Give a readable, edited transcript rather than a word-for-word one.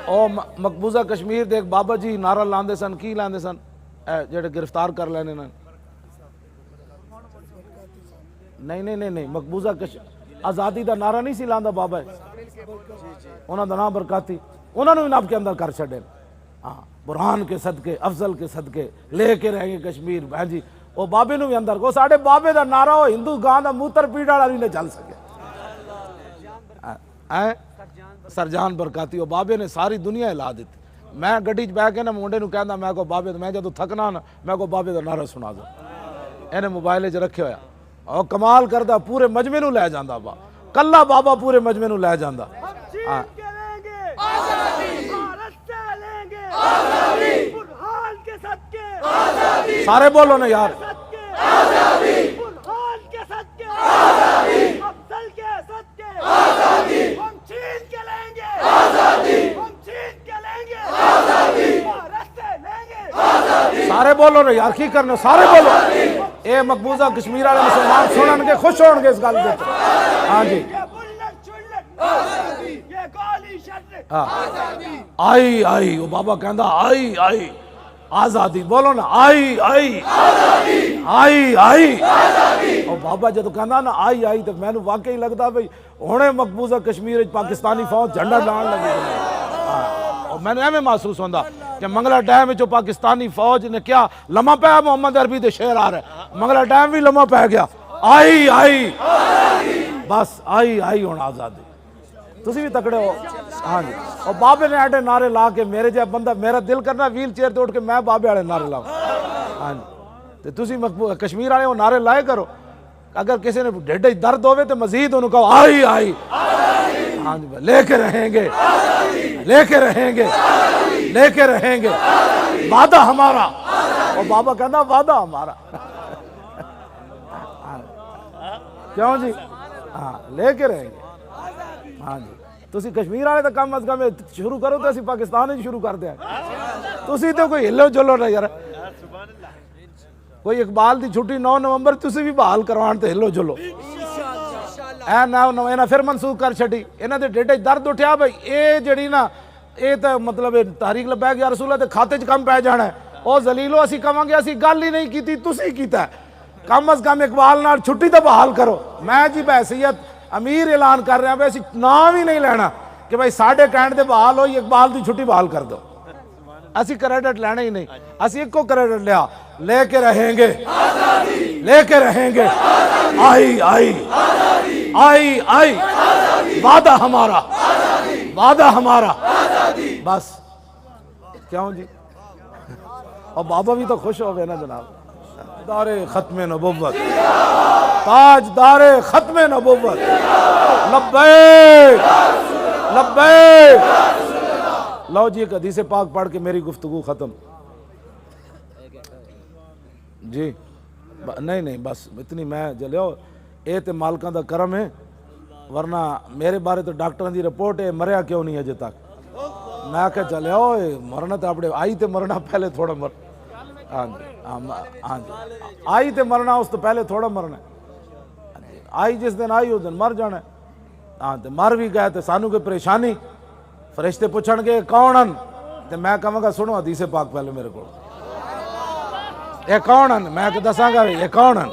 او مقبوضہ کشمیر دے ایک بابا جی نعرہ لاندے سن، کی لاندے سن جڑے گرفتار کر لینے نا؟ نہیں مقبوضہ آزادی دا نعرہ نہیں سی لاندا بابا انہاں دا نام برکاتی، انہاں نے نب کے اندر کر چھڑے۔ ہاں برہان کے صدقے، افضل کے صدقے لے کے رہیں گے کشمیر۔ بہن جی وہ بابے نو بھی اندر کو ساڑھے بابے دا نعرہ ہو ہندو گاں دا موتر پیڑا والی نے چل سکے۔ سرجان برکاتی وہ بابے نے ساری دنیا ہلا دیتی۔ میں گڈی بہ کے نا منڈے نو کہندا میں کو بابے میں جدوں تھکنا نا میں کو بابے دا نعرہ سنا دو، انہیں موبائل وچ رکھے ہویا اور کمال کردا پورے مجمع نو لے جاندا با، کلا بابا پورے مجمع نو لے جاندا۔ سارے بولو نا یار، سارے بولو نا یار، کی کرنے سارے بولو۔ اے مقبوضہ کشمیر والے مسلمان سنن گے، خوش ہون گے اس گل دے۔ ہاں جی آئی آئی وہ بابا کہندا آئی آئی آزادی، بولو نا آئی آئی آئی آئی۔ اور بابا جدو کہندا نا آئی آئی تو میں نو واقعی لگتا بھئی ہونے مقبوضہ کشمیر پاکستانی فوج جھنڈا لان لگی۔ اور میں نے ایویں محسوس ہوندا کہ منگلا ڈیم جو پاکستانی فوج نے کیا لمحہ پہ محمد عربی دے شعر آ رہے منگلا ڈیم بھی لمحہ پہ گیا آئی آئی بس آئی آئی ہونا آزادی۔ تسی بھی تکڑے ہو۔ ہاں جی اور بابے نے ایڈے نعرے لا کے میرے جب بندہ میرا دل کرنا ویل چیئر تے اٹھ کے میں بابے والے نعرے لاؤں۔ ہاں جی تو تسی کشمیر والے وہ نعرے لائے کرو، اگر کسی نے ڈیڈے درد ہوئے تو مزید انہوں کہو آئی آئی۔ ہاں جی لے کے رہیں گے، لے کے رہیں گے، لے کے رہیں گے، وعدہ ہمارا۔ اور بابا کہنا وعدہ ہمارا۔ کیوں جی؟ ہاں لے کے رہیں گے۔ ہاں جی تسی کشمیر والے تو کم از کم شروع کرو تو اسی پاکستان ہی شروع کر دیا۔ تسی تو کوئی ہلو جلو نہ یار، کوئی اقبال دی چھٹی 9 نومبر تسی بھی بحال کروان تے ہلو جلو۔ اے نا پھر منسوخ کر چھٹی، انہاں دے ڈیڈے درد اٹھیا بھئی اے جڑی نا اے تے مطلب تحریک لبیک یا رسول اللہ تے کھاتے چ کم پہ جانا ہے۔ او ذلیلو اسی کہاں گے اسی گل ہی نہیں کیتی، تسی کیتا ہے۔ کم از کم اقبال نال چھٹی تو بحال کرو۔ میں جی بحیثیت امیر اعلان کر رہے ہیں بھائی نام ہی نہیں لینا کہ بھائی ساڑھے کینٹ دے بحال ہوئی اقبال دی چھٹی بحال کر دو۔ اسی کریڈٹ لینا ہی نہیں، اسی ایک کو کریڈٹ لیا لے کے رہیں گے، لے کے رہیں گے آئی آئی آئی آئی وعدہ ہمارا، وعدہ ہمارا بس۔ کیوں جی؟ اور بابا بھی تو خوش ہو گئے نا جناب۔ دار ختم نبوت، تاج دار ختم نبوت، لبیک لبیک۔ لو جی ایک حدیث پاک پڑھ کے میری گفتگو ختم۔ جی نہیں بس اتنی میں جلیو اے تے مالکاں دا کرم ہے، ورنہ میرے بارے تو ڈاکٹران دی رپورٹ ہے مریا کیوں نہیں اجے تک۔ میں کہ چلیو مرنا تو اپنے آئی تے مرنا پہلے تھوڑا مر۔ ہاں جی آئی تے مرنا اس تو پہلے تھوڑا مرنا ہے۔ آئی جس دن آئی اس دن مر جانا ہے۔ ہاں تے مر بھی گئے تے سانو کوئی پریشانی، فرشتے پوچھن گے کون ہن تے میں کہاں گا سنو حدیث پاک پہلے میرے کو، یہ کون ہن میں دساں گا یہ کون ہن۔